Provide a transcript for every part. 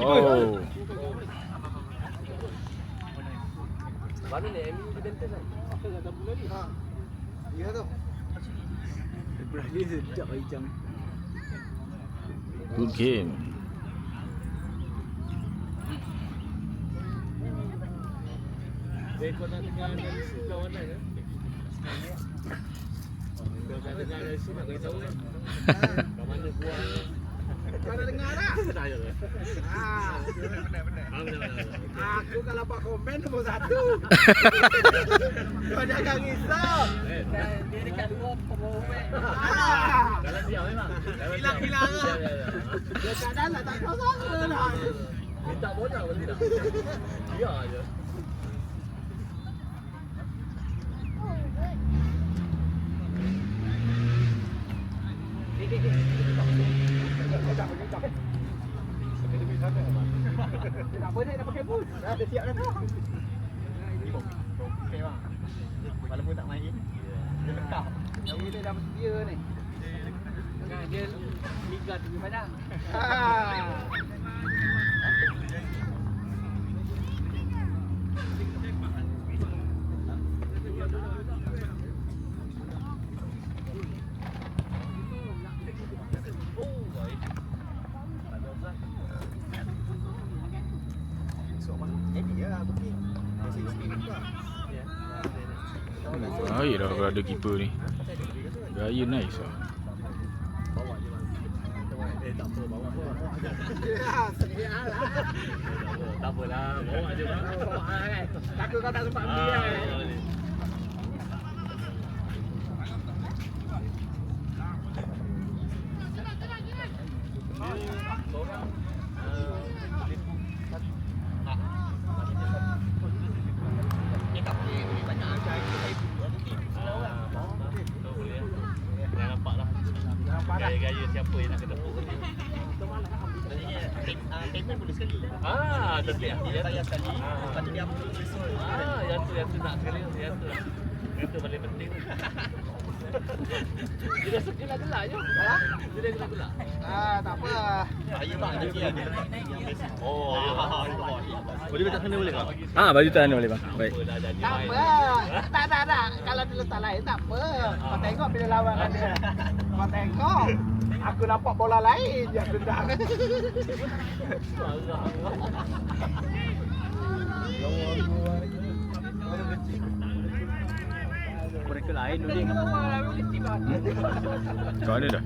Oh. Mana ni MU di Benten kan? Apa dah tabung lagi? Ha. Ya tu. Berakhir sejak jam. Good game. Kau nak dengar dari sebelah mana ke? Kau nak dengar dari sini nak beritahu kan? Kat mana buang? Kau dah dengar tak? Tak ada. Benar. Aku kalau buat komen nombor 1. Kau jangan risau. Dia dekat luar komen. Dalam diam memang. Hilang-hilang lah. Dia kat dalam tak tahu sana lah. Minta bola pun tidak. Biar je. Tak apa dia dah pakai boot. Dah siap dah tu. Okey bang. Walaupun tak main, dia lekap. Dia dah sedia ni. Dia liga tinggi padang. Baik dah kalau ada keeper ni. Gaya nice lah. Bawa je bang. Tak apa, bawa je. Ya, sedia lah. Tak apalah, bawa je bang. Bawa kan. Takut kau tak sempat ambil kan. Gaya-gaya siapa yang nak kena pukul ni. Payment boleh sekali. Tertiap. Dia bayar sekali. Lepas tu dia ambil resul. Yang tu nak sekali. Yang tu paling penting. Dia dah gelak-gelak je. Dia dah gelak-gelak. Tak apa. Saya bang tadi ada. Oh, boleh letak sana boleh tak? Baju tahan boleh bang. Baik. Tak apa. Tak. Kalau dia letak lain tak apa. Kau tengok bila lawan kan dia. Kau tengok. Aku nampak bola lain yang tendang. Mereka lain dulu ni. Kau ada dah?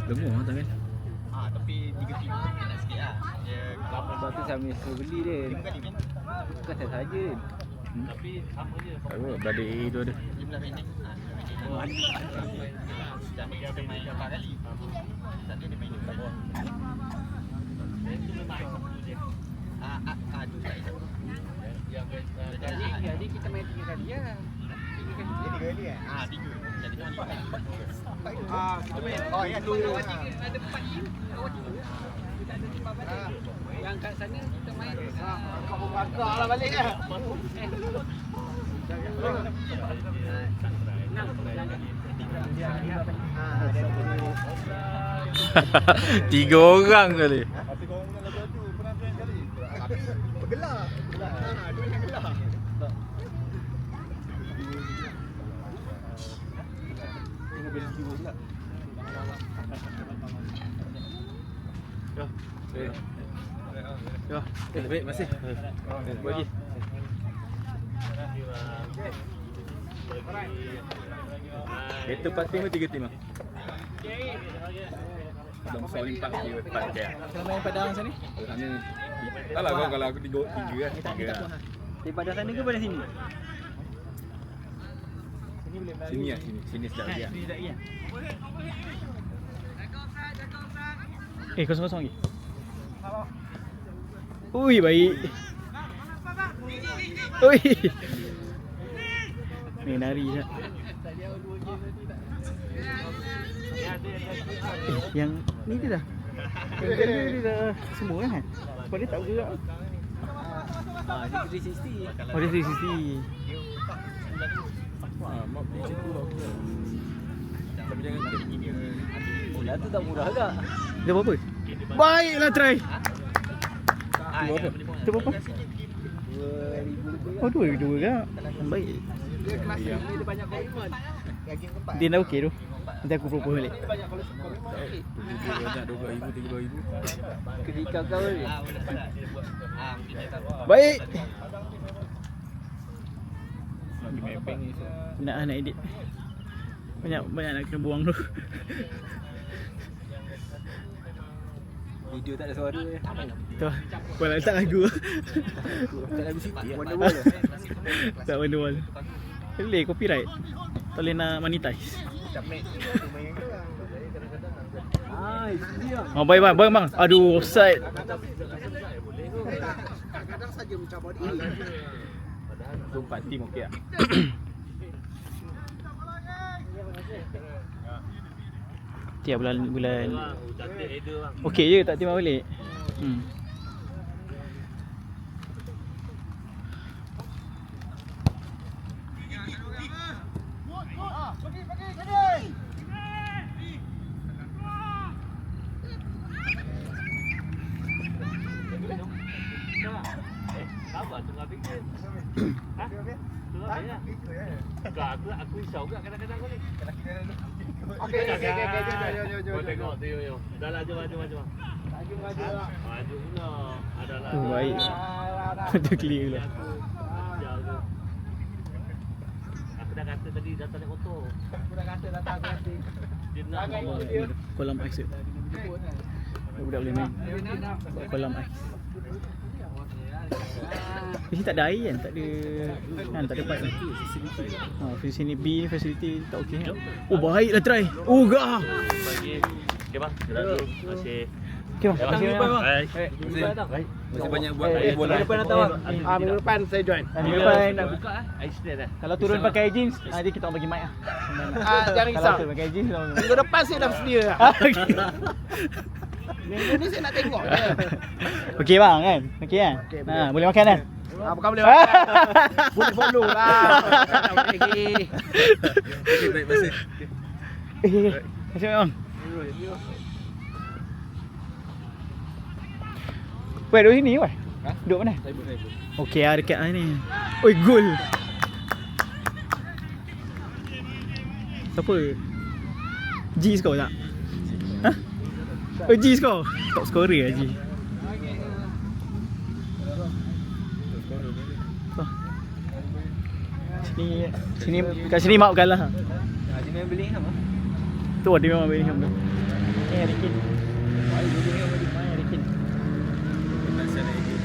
Lemah lah tangan. Tapi 3 kilo nak sikit lah. Dia Sebab tu saya suruh beli dia. 5 kali kan? Bukan saya saja. Tapi sama je. Apa beradik A tu ada. 15 minit. Dan dia ada main 4 kali. Tak dia main 4 bawah. Itu memang dia. Tu tak ada. Jadi kita main 3 kali ya. 3 kali kan? 3. Jadi kita main 5 kali. Kita main. Oh, yang dulu. Ada 4 game. Awak 3. Kita ada 5 balik. Yang kat sana kita main. Kau berbakar lah balik ya. Tiga orang kali. Bergelar. Dua yang gelar. Tengok beli jiwa pula. Baik, masih. Bagi. Itu 4 tim atau 3 tim? Dalam soal 4 dia. Kalau main Padang sana? Sana taklah kau kalau aku 3 kan. 3 lah. Di Padang sana ke pada sini? Sini lah, sini sedap lagi. Sini tak ya. Kosong-kosong lagi. Ui, baik. Ui. Ni nari je. Yang ni dia dah. Yang dia dah semua kan? Sebab dia tak bergerak. Dia 360. Oh, dia 360. Bola tu tak murah agak. Dia berapa? Baiklah try. Itu berapa? 2000 lebih. Oh 2 ke? Baik. Dia kelas ni dia banyak komitmen. Dia dah okey tu. Nanti aku propose balik. Dia banyak komitmen. Okey. Banyak 20,000, 30,000. Ketika kau ni. Baik. Lagi mapping ni. Nak edit. Banyak nak kena buang tu. Video tak ada suara. Tu. Kau nak letak lagu. Tak ada musik. Wonderwall. Tak Wonderwall. Boleh copyright. Tak boleh nak monetize. Ah, itu dia. Oh baik bang. Aduh offside. Kadang-kadang saja mencabar diri. Tu 4 team okey tak? Tiap bulan okey je tak timbang balik. Aku risau kat kadang-kadang kau ni. Okey. Kau tengok tu yo. Dah lah jom. Maju pula. Adalah. Oh baik. Ada clear pula. Aku dah kata tadi datang naik motor. Aku dah kata datang nanti. Dia nak Kolam ais tu. Budak boleh main. Kolam ais. Di sini tak ada air kan? Tak ada pipe kan? Sini B ni facility tak okey kan? Oh baiklah try. Oh gah. bagi. Okey bang. Terima kasih. Okey bang. Terima kasih bang. Baik. Masih banyak buat bola. Minggu depan datang bang. Minggu depan saya join. Minggu depan Dah buka ice stand dah. kalau turun pakai jeans, nanti kita orang bagi mic lah. Jangan Kalau risau. turun pakai jeans, kita orang bagi mic. Minggu depan saya dah sedia. Minggu ni saya nak tengok. Okey bang kan? Okey kan? Okey, Ha, boleh makan kan? Bukan boleh makan. Boleh follow lah. Tak boleh lagi. Okey baik masih. Terima kasih bang. Weh, duduk sini weh. Ha? Duduk mana? Saya buat. Okey ah dekat ni. Oi gol. Siapa? G score tak? Ha? Oh G score. Top scorer lah G. Oh. Sini kat sini mak kalah. Dia main beli sama. Tu dia memang beli tu. Ni Rikin. Mai Rikin. Tak sana lagi.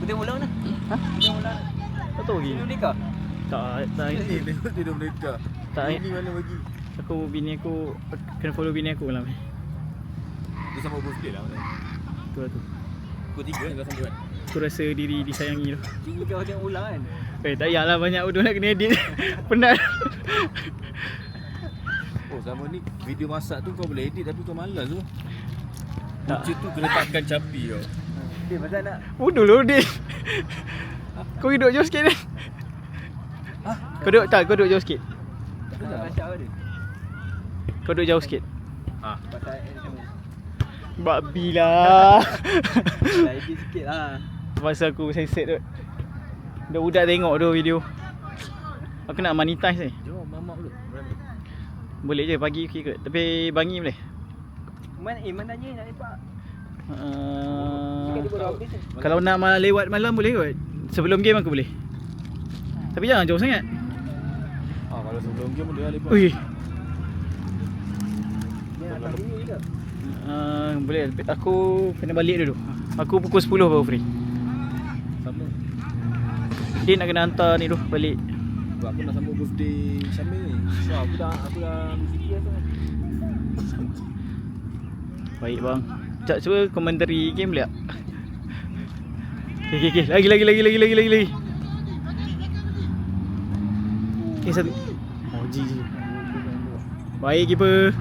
Kita mula mana? Ha? Kita mula. Tak tahu lagi. Ini nikah. Tak. Eh, tengok tidur mereka. Tak. Ini mana bagi? Bini aku kena follow bini aku lah. Dia sama birthday lah. Tu lah tu. Pukul 3 kan kau sampai kan? Aku rasa diri disayangi tu. Tinggi kau tengok ulang kan. Tak payahlah banyak bodoh nak kena edit. Penat. Oh sama ni video masak tu kau boleh edit tapi kau malas tu. Tak. Punca tu kena takkan capi kau. Dia pasal nak. Bodoh lah edit. Kau duduk jauh sikit ni. Kau duduk jauh sikit. Pasal apa dia? Kau duduk jauh sikit. Pasal sama. Babi lah. Dah edit sikit lah. Pasal aku senset tu. Budak-budak tengok tu video. Aku nak monetize ni. Jom mamak dulu. Berani. Boleh je pagi okey kot. Tapi bangi boleh. Mana je nak lepak. Uh, Dia baru habis ni. kalau nak lewat malam boleh kot. Sebelum game aku boleh. Tapi jangan jauh sangat. Kalau sebelum game dia lepak. Ui. Dia nak tahu ni ke? Boleh. Aku kena balik dulu. Aku pukul 10 baru free. Sama. Dia nak kena hantar ni tu balik. Sebab aku nak sambut birthday Syamil ni. So aku dah musiki lah tu. Baik bang. Sekejap cuba commentary game boleh tak? Okay. Lagi. Okay, satu. Oh, G. Baik keeper.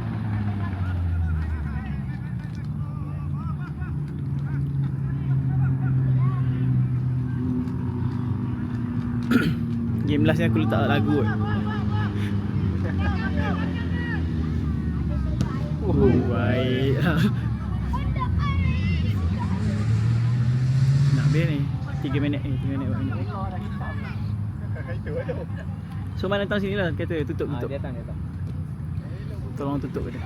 Game last ni aku letak lagu kot. Baik. Nak habis ni 3 minit ni, 3 minit buat ni. So mana datang sini lah, kata tutup. Dia datang. Tolong tutup dia.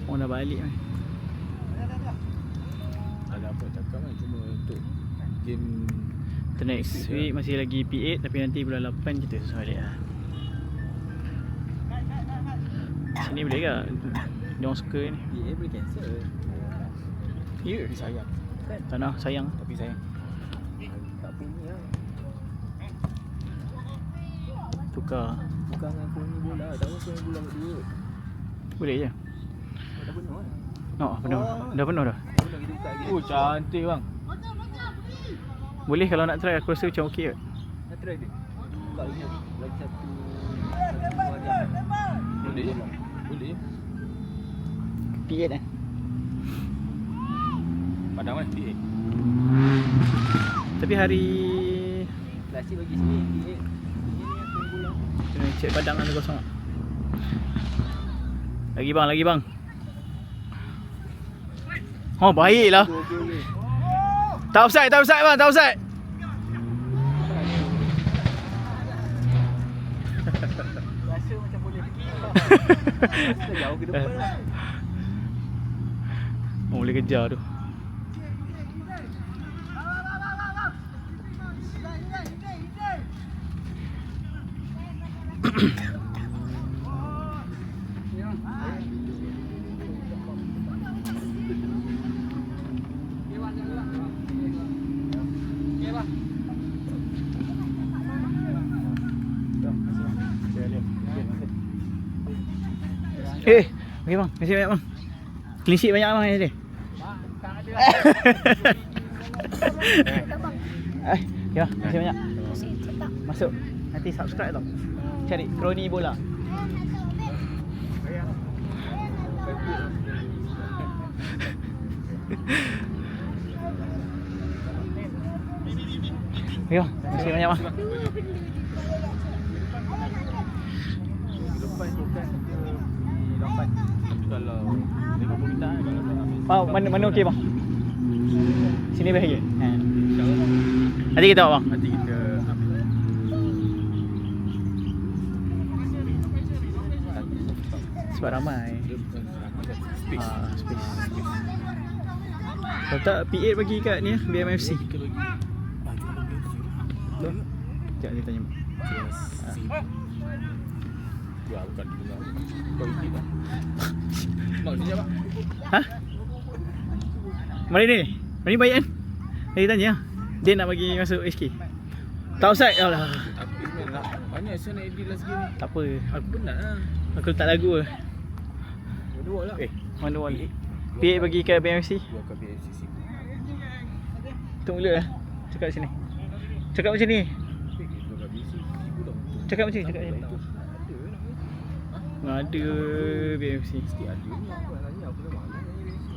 Orang dah balik ni. Ada apa cakap kan, cuma untuk game So next week masih lagi P8, tapi nanti bulan 8 kita susah balik lah. Sini boleh ke? Dia orang suka ni. EA boleh cancel. Ya, Tapi sayang. tak nak, sayang. Tapi sayang. Tak punya lah. Tukar. Bukan dengan Koni bola. Tak mahu Koni bola buat duit. Boleh je. Tak penuh kan? Oh, penuh. Dah penuh dah. Tak penuh kita buka lagi. Oh, cantik bang. Boleh kalau nak try, aku rasa macam okey kot. Nak try dia? Buka lagi. Lagi satu jam. Boleh je. Boleh. P8 eh. Padang kan? EA. Tapi hari Plastik bagi sini. EA. EA ni Koni bola. kena cek padang ada kosong tak? Lagi bang. Oh, baiklah. Okey. Tak offside bang, tak offside. Rasa macam boleh pergi. Kita jauh ke depan lah. Oh, boleh kejar tu. Okey bang, masih banyak bang. Clean sheet banyak bang ni. Ya, masih banyak. Masuk. Nanti subscribe tau. Cari Kroni Bola. Ya, masih banyak bang. Lepas tu kan kita pergi lambat. Tapi kalau 50 minit Bang, mana okey bang? Sini best lagi. Ha. Nanti kita buat bang. nanti kita ambil. Sebab ramai. Space. Space. Kalau tak P8 bagi kat ni lah, BMFC. Sekejap dia tanya. Wah, bukan bunga. Kau ikut lah. Mak sini apa? Ha? Mari ni. Mari bayar kan? Dia tanya. Dia nak bagi masuk HK. Tak offside. Alah. Tapi nak banyak saya nak edit last game ni. Tak apa. Aku penat lah. Aku letak lagu lah. Dua lah. Wonderwall. P8 bagi kat BMFC. Dua kali FCC. Tunggu dulu lah. Cakap sini. Cakap macam ni. Dua kali FCC. Ibu dah betul. Cakap macam ni. Cakap macam ni. Ada BMFC. Mesti ada ni. Aku nak tanya. Aku dah malas tanya BMFC.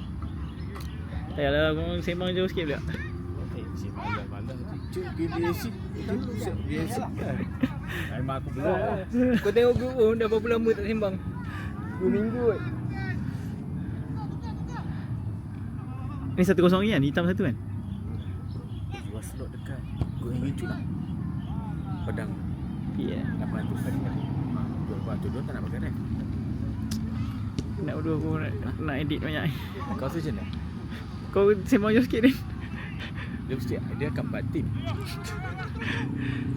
Tak payahlah. Kau sembang jauh sikit pula. Si malas-malas tu. Cuk BMFC. Cuk BMFC. Memang aku belum. Kau tengok grup pun dah berapa lama tak sembang. 2 minggu kot. Ni 1-0 lagi kan? Hitam satu kan? Jual slot dekat Go YouTube lah. Padang Ya. 800 hari lah. Jual 400 tak nak pakai kan? Nak berdua aku nak edit banyak. Kau tu macam mana? Kau sembang jauh sikit ni. Dia mesti dia akan buat team.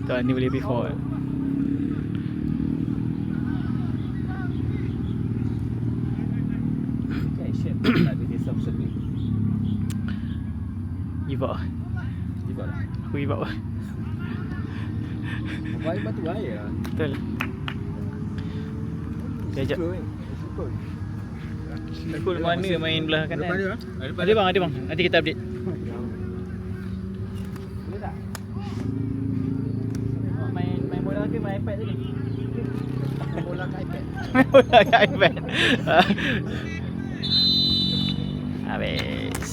Tak, ni boleh before. Kan share tak ada dia subscribe ni. Give up. Tiba lah. Aku give up lah. Baik batu air lah. Betul. Kejap. Cool mana main belah kanan? Ada bang. Nanti kita update. Boleh tak? Main bola ke main iPad tadi? Bola kat iPad. Main bola kat iPad. Habis.